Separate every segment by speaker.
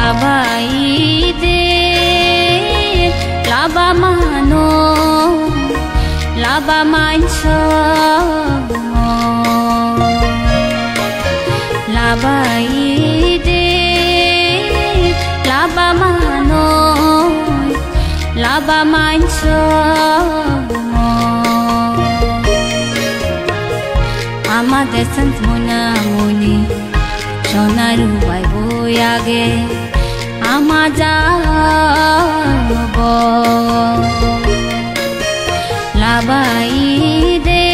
Speaker 1: labai de laba mano laba mancho labai de laba mano laba mancho আমাদের সন্ত মুনা মুনি সোনারু বাই বয়াগে আমা যাব labai de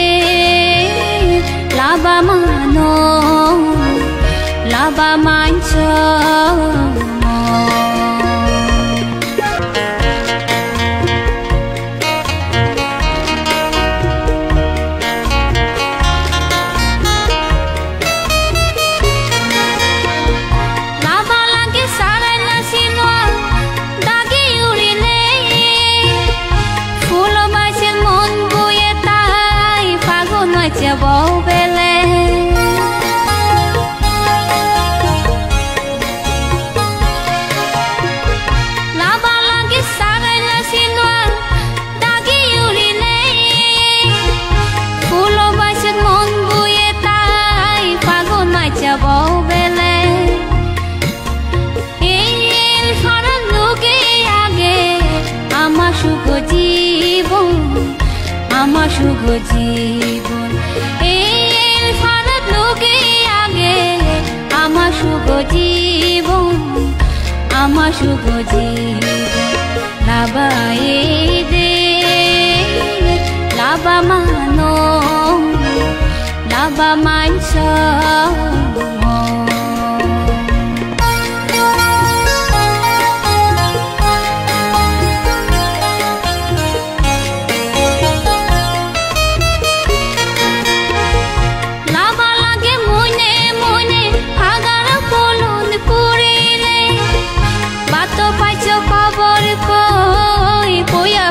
Speaker 1: laba mano laba mancho bobele laba lagi sagai na sinwa dagi uri nei fulo basit mon buye tai pagon macha bobele el haran luge age ama shugo jibon ama shugo jibon el farat loge age ama shugo jibon ama shugo jibon labai de laba mano laba mancho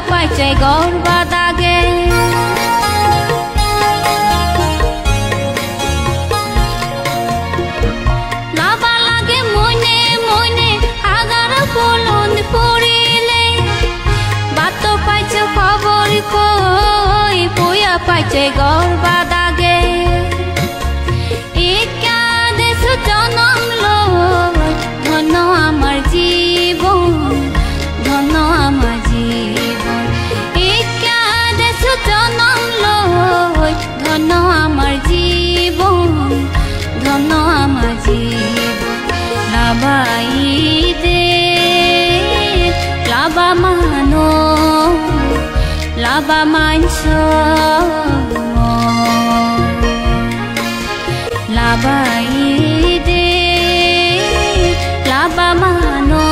Speaker 1: পাইছে গর্বা দাগে লাবা লাগে মনে মনে agar ফলন পড়িলে বাত পাইছে খবর কই পয়া পাইছে গর্বা দাগে একা দেশ জনম লই ধন্য আমার জীবন ধন্য আমার জীবন জনম লই ধন্য আমার জীবন ধন্য আমার জীবন labai de laba mano laba mancho labai de laba mano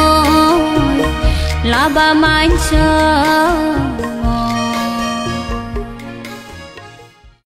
Speaker 1: laba mancho